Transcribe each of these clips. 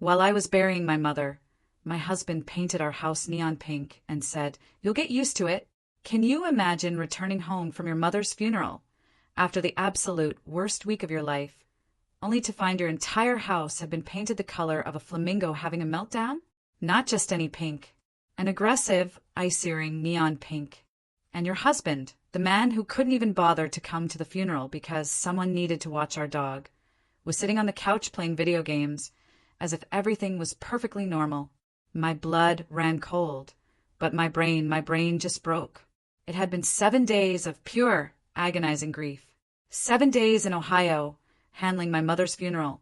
While I was burying my mother, my husband painted our house neon pink and said, "You'll get used to it." Can you imagine returning home from your mother's funeral after the absolute worst week of your life, only to find your entire house had been painted the color of a flamingo having a meltdown? Not just any pink, an aggressive, eye-searing neon pink. And your husband, the man who couldn't even bother to come to the funeral because someone needed to watch our dog, was sitting on the couch playing video games as if everything was perfectly normal. My blood ran cold, but my brain just broke. It had been 7 days of pure, agonizing grief. 7 days in Ohio, handling my mother's funeral,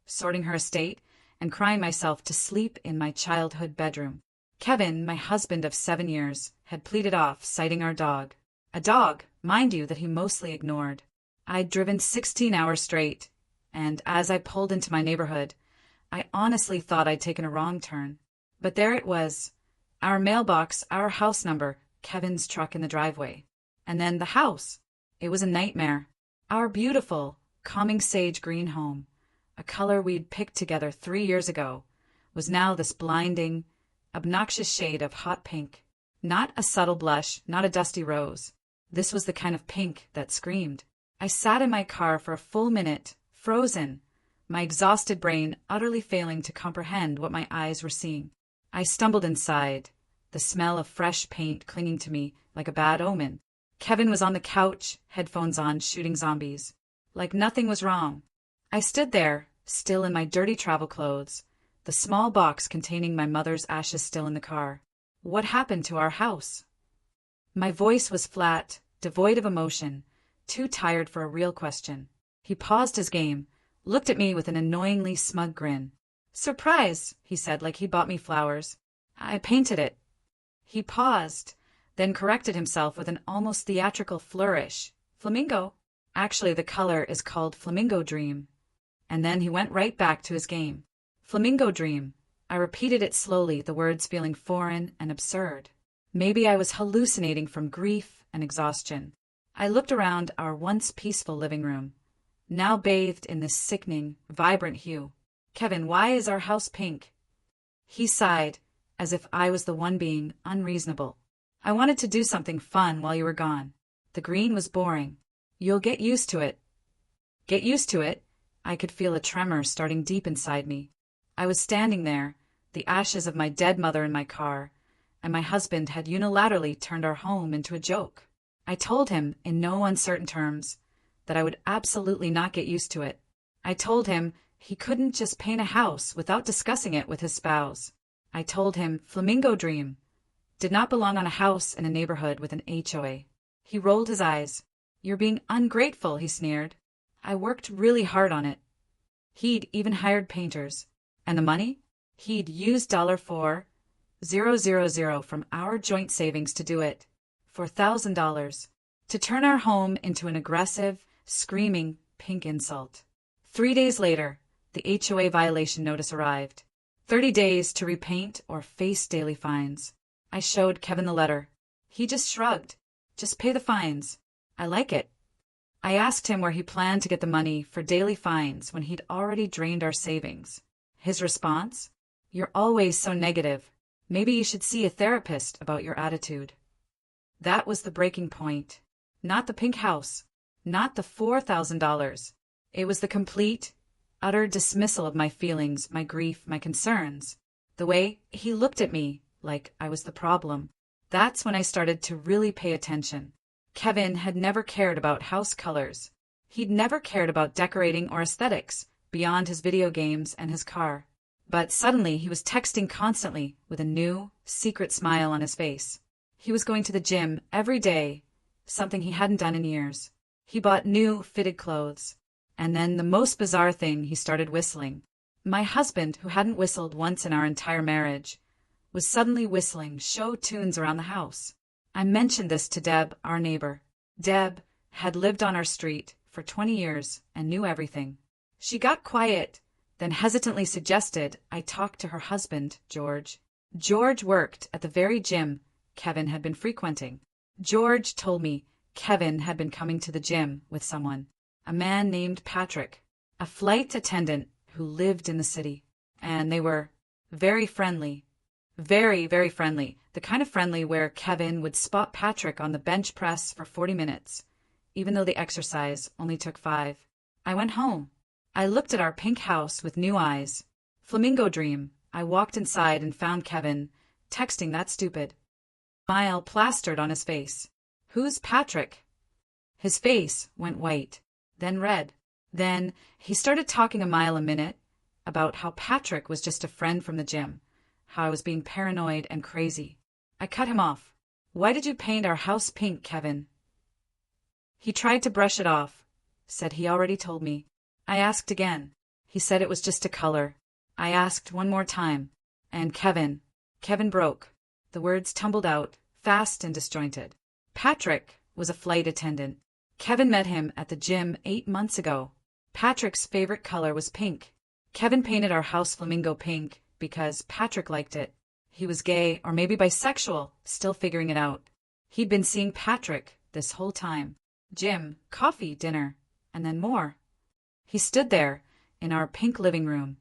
sorting her estate, and crying myself to sleep in my childhood bedroom. Kevin, my husband of 7 years, had pleaded off citing our dog. A dog, mind you, that he mostly ignored. I'd driven 16 hours straight, and as I pulled into my neighborhood, I honestly thought I'd taken a wrong turn. But there it was. Our mailbox, our house number, Kevin's truck in the driveway. And then the house. It was a nightmare. Our beautiful, calming sage green home, a color we'd picked together 3 years ago, was now this blinding, obnoxious shade of hot pink. Not a subtle blush, not a dusty rose. This was the kind of pink that screamed. I sat in my car for a full minute, frozen, my exhausted brain utterly failing to comprehend what my eyes were seeing. I stumbled inside, the smell of fresh paint clinging to me like a bad omen. Kevin was on the couch, headphones on, shooting zombies. Like nothing was wrong. I stood there, still in my dirty travel clothes, the small box containing my mother's ashes still in the car. What happened to our house? My voice was flat, devoid of emotion, too tired for a real question. He paused his game, looked at me with an annoyingly smug grin. "Surprise," he said, like he bought me flowers. "I painted it." He paused, then corrected himself with an almost theatrical flourish. "Flamingo. Actually, the color is called Flamingo Dream." And then he went right back to his game. Flamingo Dream. I repeated it slowly, the words feeling foreign and absurd. Maybe I was hallucinating from grief and exhaustion. I looked around our once peaceful living room, now bathed in this sickening, vibrant hue. "Kevin, why is our house pink?" He sighed, as if I was the one being unreasonable. "I wanted to do something fun while you were gone. The green was boring. You'll get used to it." Get used to it? I could feel a tremor starting deep inside me. I was standing there, the ashes of my dead mother in my car, and my husband had unilaterally turned our home into a joke. I told him, in no uncertain terms, that I would absolutely not get used to it. I told him he couldn't just paint a house without discussing it with his spouse. I told him Flamingo Dream did not belong on a house in a neighborhood with an HOA. He rolled his eyes. "You're being ungrateful," he sneered. "I worked really hard on it." He'd even hired painters. And the money? He'd used $4,000 from our joint savings to do it. $4,000. To turn our home into an aggressive, screaming, pink insult. 3 days later, the HOA violation notice arrived. 30 days to repaint or face daily fines. I showed Kevin the letter. He just shrugged. "Just pay the fines." "I like it." I asked him where he planned to get the money for daily fines when he'd already drained our savings. His response? "You're always so negative. Maybe you should see a therapist about your attitude." That was the breaking point. Not the pink house. Not the $4,000. It was the complete, utter dismissal of my feelings, my grief, my concerns. The way he looked at me, like I was the problem. That's when I started to really pay attention. Kevin had never cared about house colors. He'd never cared about decorating or aesthetics, beyond his video games and his car. But suddenly he was texting constantly with a new, secret smile on his face. He was going to the gym every day, something he hadn't done in years. He bought new, fitted clothes. And then the most bizarre thing, he started whistling. My husband, who hadn't whistled once in our entire marriage, was suddenly whistling show tunes around the house. I mentioned this to Deb, our neighbor. Deb had lived on our street for 20 years and knew everything. She got quiet, then hesitantly suggested I talk to her husband, George. George worked at the very gym Kevin had been frequenting. George told me Kevin had been coming to the gym with someone, a man named Patrick, a flight attendant who lived in the city. and they were very friendly. Very, very friendly. The kind of friendly where Kevin would spot Patrick on the bench press for 40 minutes, even though the exercise only took 5. I went home. I looked at our pink house with new eyes. Flamingo dream. I walked inside and found Kevin texting that stupid smile plastered on his face. Who's Patrick? His face went white, then red. Then he started talking a mile a minute about how Patrick was just a friend from the gym, how I was being paranoid and crazy. I cut him off. Why did you paint our house pink, Kevin? He tried to brush it off, said he already told me. I asked again. He said it was just a color. I asked one more time. And Kevin broke. The words tumbled out, fast and disjointed. Patrick was a flight attendant. Kevin met him at the gym 8 months ago. Patrick's favorite color was pink. Kevin painted our house flamingo pink because Patrick liked it. He was gay or maybe bisexual, still figuring it out. He'd been seeing Patrick this whole time. Gym, coffee, dinner, and then more. He stood there in our pink living room,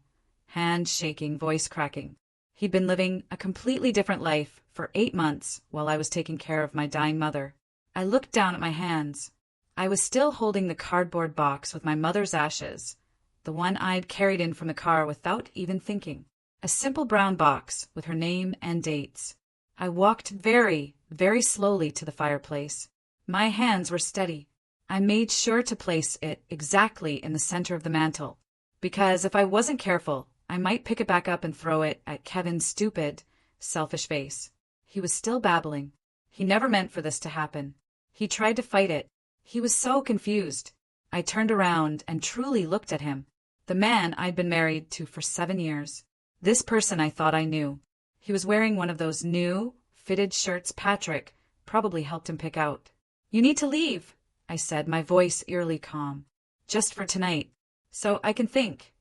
hand shaking, voice cracking. He'd been living a completely different life for 8 months while I was taking care of my dying mother. I looked down at my hands. I was still holding the cardboard box with my mother's ashes, the one I'd carried in from the car without even thinking. A simple brown box with her name and dates. I walked very, very slowly to the fireplace. My hands were steady. I made sure to place it exactly in the center of the mantel, because if I wasn't careful, I might pick it back up and throw it at Kevin's stupid, selfish face. He was still babbling. He never meant for this to happen. He tried to fight it. He was so confused. I turned around and truly looked at him. The man I'd been married to for 7 years. This person I thought I knew. He was wearing one of those new, fitted shirts Patrick probably helped him pick out. You need to leave, I said, my voice eerily calm. Just for tonight. So I can think.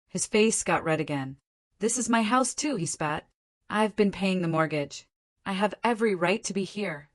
His face got red again. This is my house too, he spat. I've been paying the mortgage. I have every right to be here.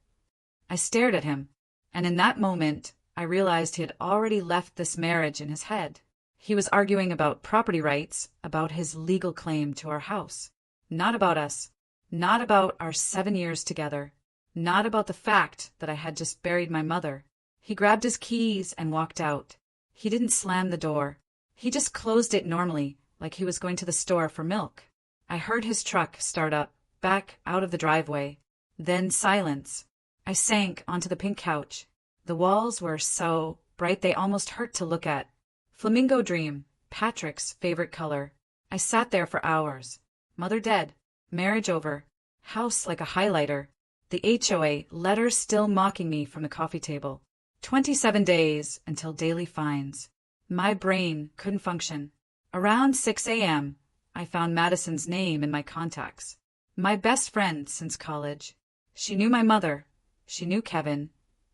I stared at him, and in that moment, I realized he had already left this marriage in his head. He was arguing about property rights, about his legal claim to our house. Not about us. Not about our 7 years together. Not about the fact that I had just buried my mother. He grabbed his keys and walked out. He didn't slam the door. He just closed it normally, like he was going to the store for milk. I heard his truck start up, back out of the driveway. Then silence. I sank onto the pink couch. The walls were so bright they almost hurt to look at. Flamingo dream, Patrick's favorite color. I sat there for hours. Mother dead. Marriage over. House like a highlighter. The HOA letters still mocking me from the coffee table. 27 days until daily fines. My brain couldn't function. Around 6 a.m., I found Madison's name in my contacts. My best friend since college. She knew my mother. She knew Kevin.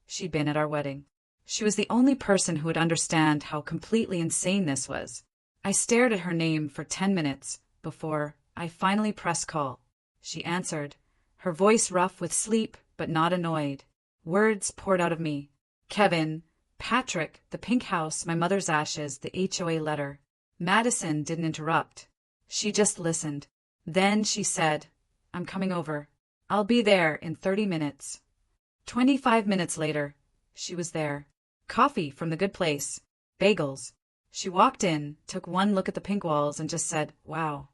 She'd been at our wedding. She was the only person who would understand how completely insane this was. I stared at her name for 10 minutes before I finally pressed call. She answered, her voice rough with sleep but not annoyed. Words poured out of me. Kevin, Patrick, the pink house, my mother's ashes, the HOA letter. Madison didn't interrupt. She just listened. Then she said, I'm coming over. I'll be there in 30 minutes. 25 minutes later, she was there. Coffee from the good place. Bagels. She walked in, took one look at the pink walls and just said, wow.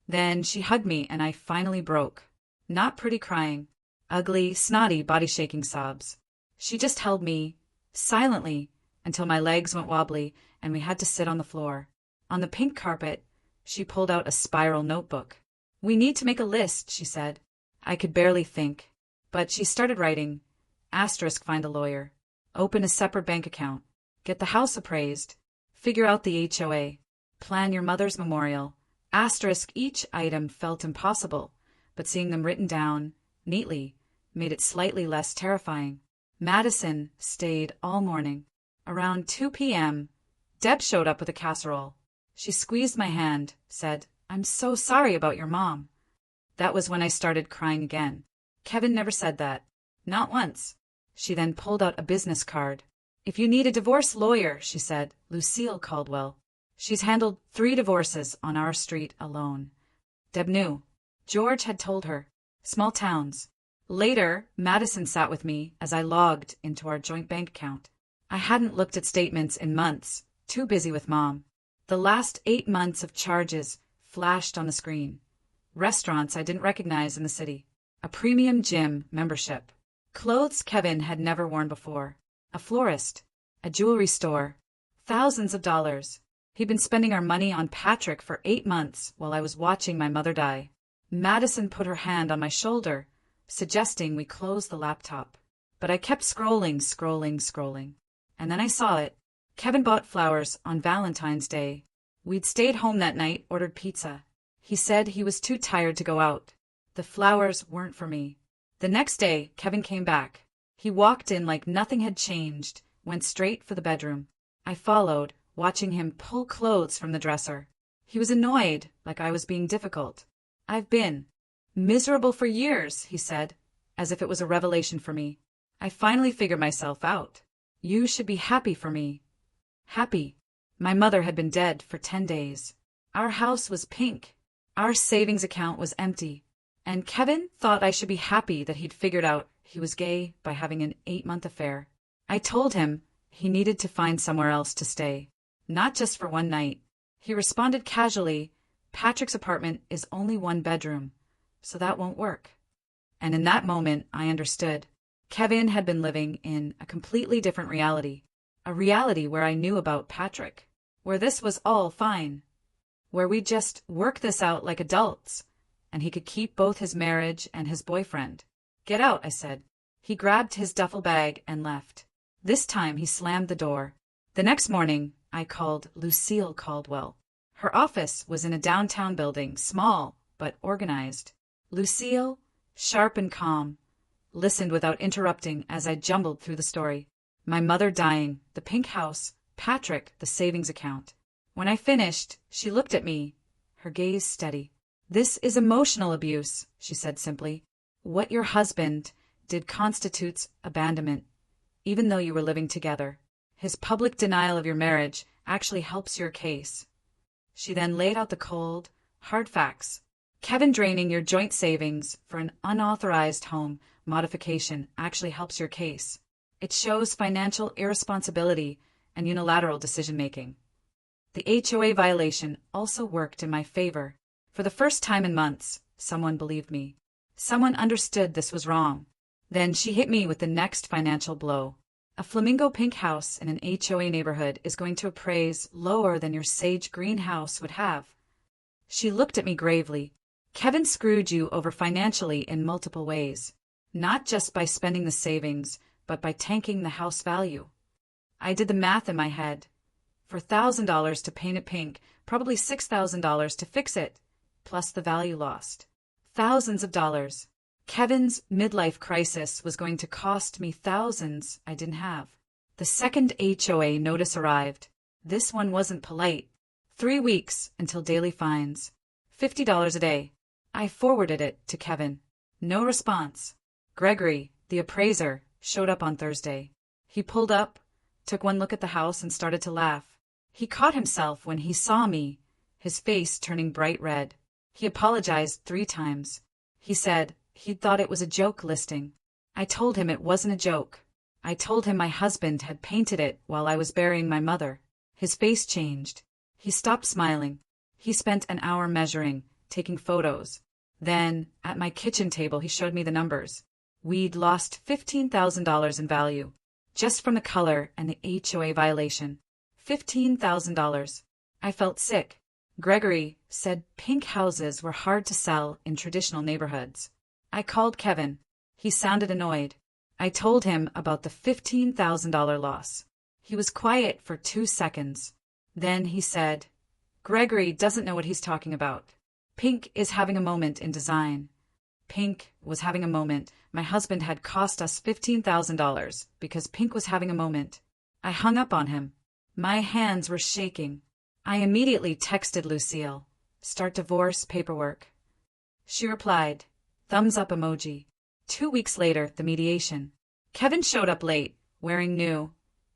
Then she hugged me and I finally broke. Not pretty crying. Ugly, snotty, body-shaking sobs. She just held me, silently, until my legs went wobbly and we had to sit on the floor. On the pink carpet, she pulled out a spiral notebook. We need to make a list, she said. I could barely think. But she started writing. Asterisk find a lawyer. Open a separate bank account. Get the house appraised. Figure out the HOA. Plan your mother's memorial. Asterisk each item felt impossible, but seeing them written down, neatly, made it slightly less terrifying. Madison stayed all morning. Around 2 p.m., Deb showed up with a casserole. She squeezed my hand, said, I'm so sorry about your mom. That was when I started crying again. Kevin never said that. Not once. She then pulled out a business card. If you need a divorce lawyer, she said, Lucille Caldwell. She's handled 3 divorces on our street alone. Deb knew. George had told her. Small towns. Later, Madison sat with me as I logged into our joint bank account. I hadn't looked at statements in months, too busy with Mom. The last 8 months of charges flashed on the screen. Restaurants I didn't recognize in the city. A premium gym membership. Clothes Kevin had never worn before. A florist. A jewelry store. Thousands of dollars. He'd been spending our money on Patrick for 8 months while I was watching my mother die. Madison put her hand on my shoulder, suggesting we close the laptop. But I kept scrolling. And then I saw it. Kevin bought flowers on Valentine's Day. We'd stayed home that night, ordered pizza. He said he was too tired to go out. The flowers weren't for me. The next day, Kevin came back. He walked in like nothing had changed, went straight for the bedroom. I followed, watching him pull clothes from the dresser. He was annoyed, like I was being difficult. I've been miserable for years, he said, as if it was a revelation for me. I finally figured myself out. You should be happy for me. Happy. My mother had been dead for 10 days. Our house was pink. Our savings account was empty. And Kevin thought I should be happy that he'd figured out he was gay by having an 8-month affair. I told him he needed to find somewhere else to stay. Not just for one night. He responded casually, Patrick's apartment is only 1 bedroom, so that won't work. And in that moment, I understood. Kevin had been living in a completely different reality. A reality where I knew about Patrick. Where this was all fine. Where we'd just work this out like adults, and he could keep both his marriage and his boyfriend. Get out, I said. He grabbed his duffel bag and left. This time he slammed the door. The next morning, I called Lucille Caldwell. Her office was in a downtown building, small but organized. Lucille, sharp and calm, listened without interrupting as I jumbled through the story. My mother dying, the pink house, Patrick, the savings account. When I finished, she looked at me, her gaze steady. This is emotional abuse, she said simply. What your husband did constitutes abandonment, even though you were living together. His public denial of your marriage actually helps your case. She then laid out the cold, hard facts. Kevin draining your joint savings for an unauthorized home modification actually helps your case. It shows financial irresponsibility and unilateral decision-making. The HOA violation also worked in my favor. For the first time in months, someone believed me. Someone understood this was wrong. Then she hit me with the next financial blow. A flamingo pink house in an HOA neighborhood is going to appraise lower than your sage green house would have. She looked at me gravely. Kevin screwed you over financially in multiple ways. Not just by spending the savings, but by tanking the house value. I did the math in my head. For $1,000 to paint it pink, probably $6,000 to fix it, plus the value lost. Thousands of dollars. Kevin's midlife crisis was going to cost me thousands I didn't have. The second HOA notice arrived. This one wasn't polite. 3 weeks until daily fines. $50 a day. I forwarded it to Kevin. No response. Gregory, the appraiser, showed up on Thursday. He pulled up, took one look at the house and started to laugh. He caught himself when he saw me, his face turning bright red. He apologized 3 times. He said he'd thought it was a joke listing. I told him it wasn't a joke. I told him my husband had painted it while I was burying my mother. His face changed. He stopped smiling. He spent an hour measuring, taking photos. Then, at my kitchen table, he showed me the numbers. We'd lost $15,000 in value, just from the color and the HOA violation. $15,000. I felt sick. Gregory said pink houses were hard to sell in traditional neighborhoods. I called Kevin. He sounded annoyed. I told him about the $15,000 loss. He was quiet for 2 seconds. Then he said, Gregory doesn't know what he's talking about. Pink is having a moment in design. Pink was having a moment. My husband had cost us $15,000 because Pink was having a moment. I hung up on him. My hands were shaking. I immediately texted Lucille. Start divorce paperwork. She replied, thumbs up emoji. 2 weeks later, the mediation. Kevin showed up late, wearing new,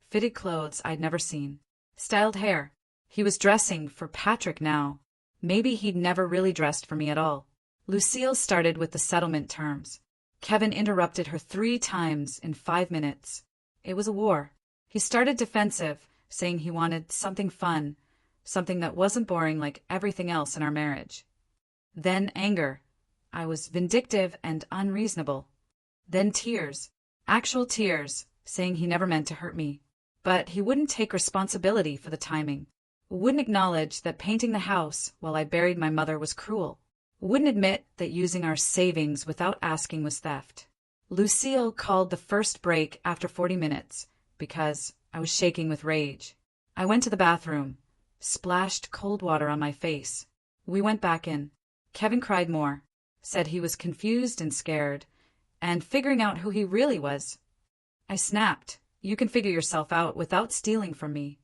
fitted clothes I'd never seen. Styled hair. He was dressing for Patrick now. Maybe he'd never really dressed for me at all. Lucille started with the settlement terms. Kevin interrupted her 3 times in 5 minutes. It was a war. He started defensive, saying he wanted something fun, something that wasn't boring like everything else in our marriage. Then anger. I was vindictive and unreasonable. Then tears. Actual tears, saying he never meant to hurt me. But he wouldn't take responsibility for the timing. Wouldn't acknowledge that painting the house while I buried my mother was cruel. Wouldn't admit that using our savings without asking was theft. Lucille called the first break after 40 minutes because I was shaking with rage. I went to the bathroom, splashed cold water on my face. We went back in. Kevin cried more, said he was confused and scared, and figuring out who he really was. I snapped. You can figure yourself out without stealing from me.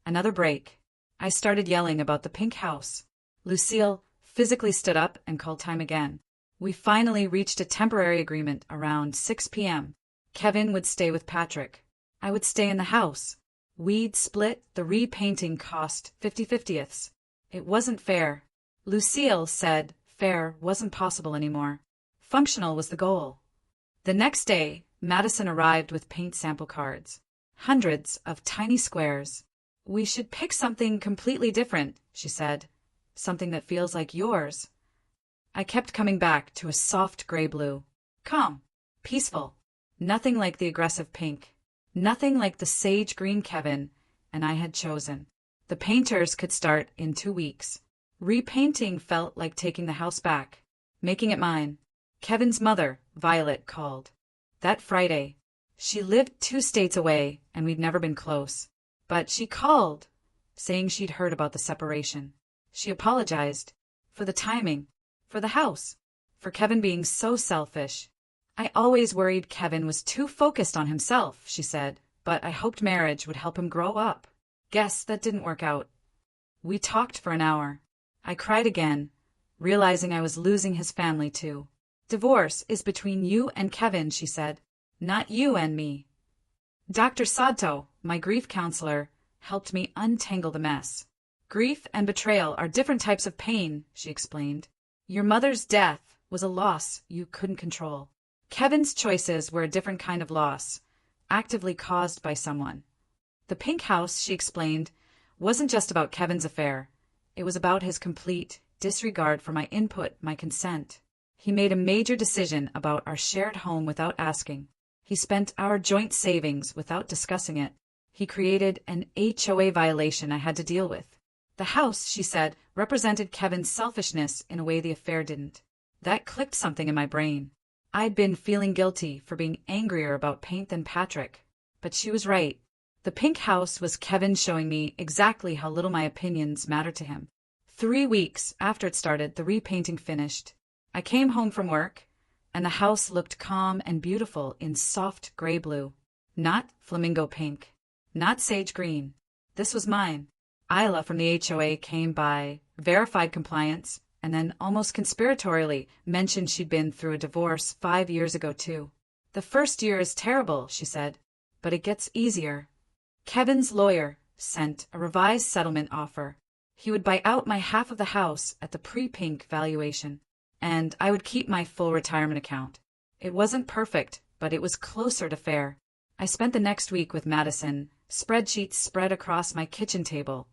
Another break. I started yelling about the pink house. Lucille physically stood up and called time again. We finally reached a temporary agreement around 6 p.m. Kevin would stay with Patrick. I would stay in the house. We'd split the repainting cost 50/50ths. It wasn't fair. Lucille said fair wasn't possible anymore. Functional was the goal. The next day, Madison arrived with paint sample cards. Hundreds of tiny squares. We should pick something completely different, she said. Something that feels like yours. I kept coming back to a soft gray blue. Calm. Peaceful. Nothing like the aggressive pink. Nothing like the sage green Kevin and I had chosen. The painters could start in 2 weeks. Repainting felt like taking the house back, making it mine. Kevin's mother, Violet, called. That Friday. She lived 2 states away and we'd never been close. But she called, saying she'd heard about the separation. She apologized. For the timing. For the house. For Kevin being so selfish. I always worried Kevin was too focused on himself, she said, but I hoped marriage would help him grow up. Guess that didn't work out. We talked for an hour. I cried again, realizing I was losing his family too. Divorce is between you and Kevin, she said, not you and me. Dr. Sato, my grief counselor, helped me untangle the mess. Grief and betrayal are different types of pain, she explained. Your mother's death was a loss you couldn't control. Kevin's choices were a different kind of loss, actively caused by someone. The pink house, she explained, wasn't just about Kevin's affair. It was about his complete disregard for my input, my consent. He made a major decision about our shared home without asking. He spent our joint savings without discussing it. He created an HOA violation I had to deal with. The house, she said, represented Kevin's selfishness in a way the affair didn't. That clicked something in my brain. I'd been feeling guilty for being angrier about paint than Patrick. But she was right. The pink house was Kevin showing me exactly how little my opinions mattered to him. 3 weeks after it started, the repainting finished. I came home from work, and the house looked calm and beautiful in soft gray blue. Not flamingo pink. Not sage green. This was mine. Isla from the HOA came by, verified compliance, and then almost conspiratorially mentioned she'd been through a divorce 5 years ago too. The first year is terrible, she said, but it gets easier. Kevin's lawyer sent a revised settlement offer. He would buy out my half of the house at the pre-pink valuation, and I would keep my full retirement account. It wasn't perfect, but it was closer to fair. I spent the next week with Madison, spreadsheets spread across my kitchen table,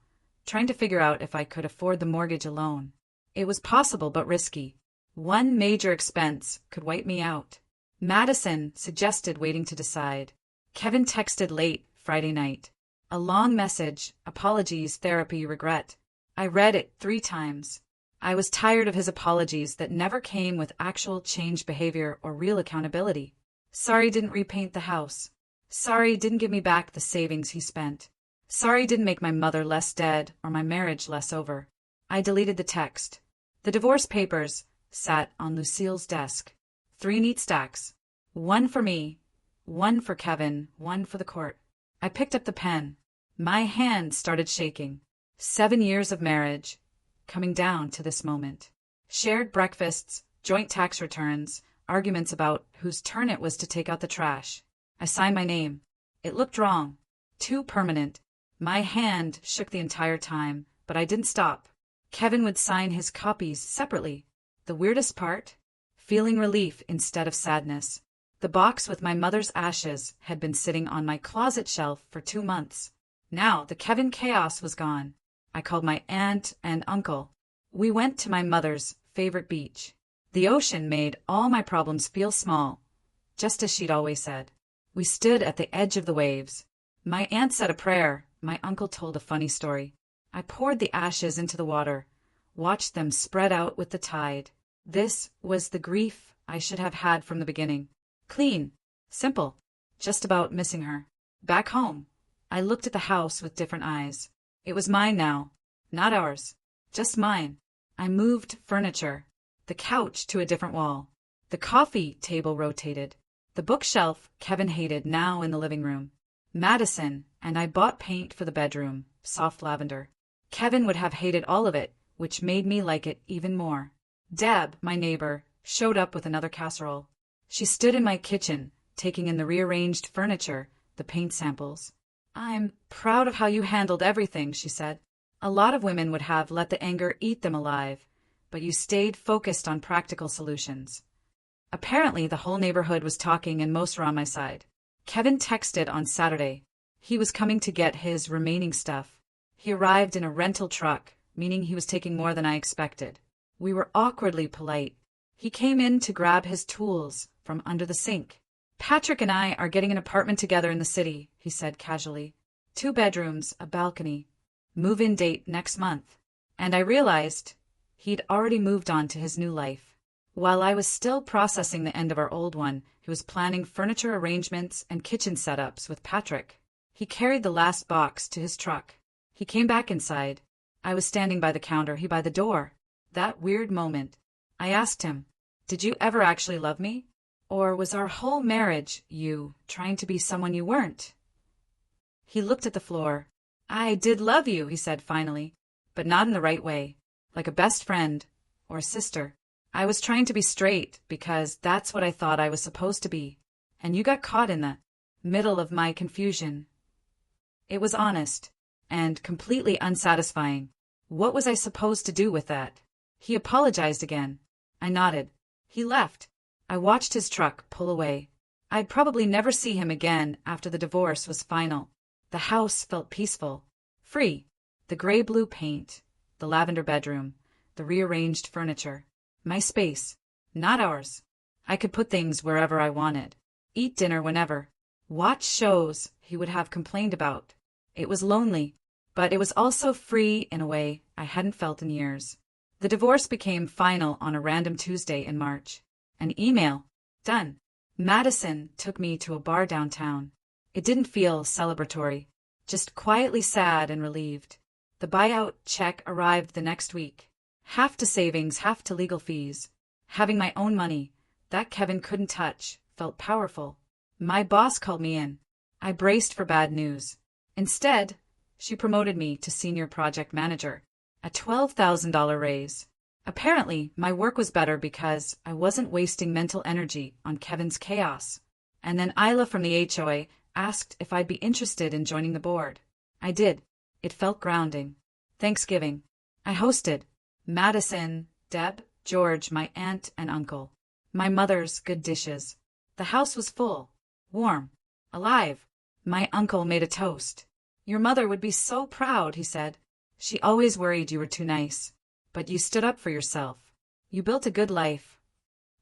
trying to figure out if I could afford the mortgage alone. It was possible but risky. One major expense could wipe me out. Madison suggested waiting to decide. Kevin texted late Friday night. A long message, apologies, therapy, regret. I read it 3 times. I was tired of his apologies that never came with actual change behavior or real accountability. Sorry didn't repaint the house. Sorry didn't give me back the savings he spent. Sorry didn't make my mother less dead or my marriage less over. I deleted the text. The divorce papers sat on Lucille's desk. 3 neat stacks. 1 for me, 1 for Kevin, 1 for the court. I picked up the pen. My hand started shaking. 7 years of marriage, coming down to this moment. Shared breakfasts, joint tax returns, arguments about whose turn it was to take out the trash. I signed my name. It looked wrong. Too permanent. My hand shook the entire time, but I didn't stop. Kevin would sign his copies separately. The weirdest part? Feeling relief instead of sadness. The box with my mother's ashes had been sitting on my closet shelf for 2 months. Now the Kevin chaos was gone. I called my aunt and uncle. We went to my mother's favorite beach. The ocean made all my problems feel small, just as she'd always said. We stood at the edge of the waves. My aunt said a prayer. My uncle told a funny story. I poured the ashes into the water, watched them spread out with the tide. This was the grief I should have had from the beginning. Clean, simple, just about missing her. Back home, I looked at the house with different eyes. It was mine now, not ours, just mine. I moved furniture, the couch to a different wall. The coffee table rotated. The bookshelf Kevin hated now in the living room. Madison and I bought paint for the bedroom, soft lavender. Kevin would have hated all of it, which made me like it even more. Deb, my neighbor, showed up with another casserole. She stood in my kitchen, taking in the rearranged furniture, the paint samples. "I'm proud of how you handled everything," she said. "A lot of women would have let the anger eat them alive, but you stayed focused on practical solutions." Apparently, the whole neighborhood was talking and most were on my side. Kevin texted on Saturday. He was coming to get his remaining stuff. He arrived in a rental truck, meaning he was taking more than I expected. We were awkwardly polite. He came in to grab his tools from under the sink. "Patrick and I are getting an apartment together in the city," he said casually. 2 bedrooms, a balcony. Move-in date next month. And I realized he'd already moved on to his new life. While I was still processing the end of our old one, he was planning furniture arrangements and kitchen setups with Patrick. He carried the last box to his truck. He came back inside. I was standing by the counter, he by the door. That weird moment. I asked him, "Did you ever actually love me? Or was our whole marriage you trying to be someone you weren't?" He looked at the floor. "I did love you," he said finally, "but not in the right way, like a best friend or a sister. I was trying to be straight because that's what I thought I was supposed to be, and you got caught in the middle of my confusion." It was honest and completely unsatisfying. What was I supposed to do with that? He apologized again. I nodded. He left. I watched his truck pull away. I'd probably never see him again after the divorce was final. The house felt peaceful, free. The gray-blue paint, the lavender bedroom, the rearranged furniture. My space, not ours. I could put things wherever I wanted. Eat dinner whenever. Watch shows he would have complained about. It was lonely, but it was also free in a way I hadn't felt in years. The divorce became final on a random Tuesday in March. An email. Done. Madison took me to a bar downtown. It didn't feel celebratory, just quietly sad and relieved. The buyout check arrived the next week. Half to savings, half to legal fees. Having my own money, that Kevin couldn't touch, felt powerful. My boss called me in. I braced for bad news. Instead, she promoted me to senior project manager, a $12,000 raise. Apparently, my work was better because I wasn't wasting mental energy on Kevin's chaos. And then Isla from the HOA asked if I'd be interested in joining the board. I did. It felt grounding. Thanksgiving. I hosted. Madison, Deb, George, my aunt and uncle. My mother's good dishes. The house was full, warm, alive. My uncle made a toast. "Your mother would be so proud," he said. "She always worried you were too nice. But you stood up for yourself. You built a good life."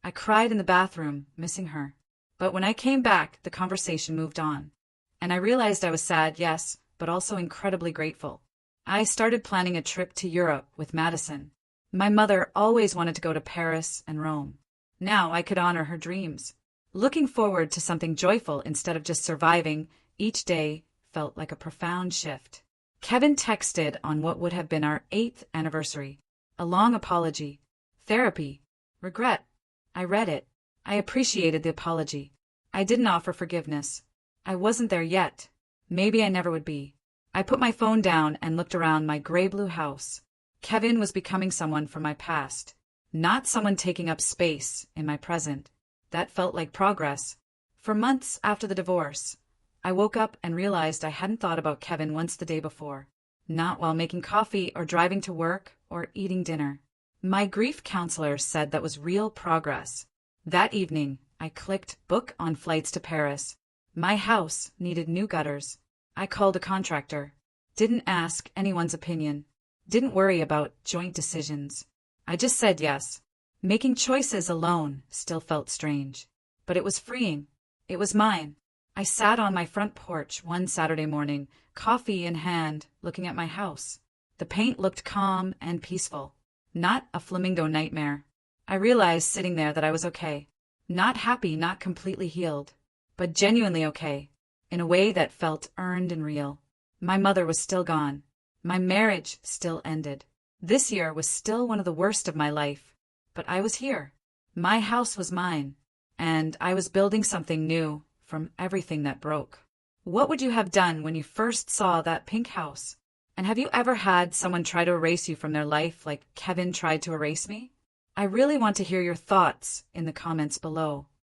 I cried in the bathroom, missing her. But when I came back, the conversation moved on. And I realized I was sad, yes, but also incredibly grateful. I started planning a trip to Europe with Madison. My mother always wanted to go to Paris and Rome. Now I could honor her dreams. Looking forward to something joyful instead of just surviving each day felt like a profound shift. Kevin texted on what would have been our 8th anniversary. A long apology. Therapy. Regret. I read it. I appreciated the apology. I didn't offer forgiveness. I wasn't there yet. Maybe I never would be. I put my phone down and looked around my gray-blue house. Kevin was becoming someone from my past, not someone taking up space in my present. That felt like progress. For months after the divorce, I woke up and realized I hadn't thought about Kevin once the day before. Not while making coffee or driving to work or eating dinner. My grief counselor said that was real progress. That evening, I clicked book on flights to Paris. My house needed new gutters. I called a contractor. Didn't ask anyone's opinion. Didn't worry about joint decisions. I just said yes. Making choices alone still felt strange. But it was freeing. It was mine. I sat on my front porch one Saturday morning, coffee in hand, looking at my house. The paint looked calm and peaceful. Not a flamingo nightmare. I realized sitting there that I was okay. Not happy, not completely healed, but genuinely okay, in a way that felt earned and real. My mother was still gone. My marriage still ended. This year was still one of the worst of my life. But I was here. My house was mine. And I was building something new from everything that broke. What would you have done when you first saw that pink house? And have you ever had someone try to erase you from their life like Kevin tried to erase me? I really want to hear your thoughts in the comments below.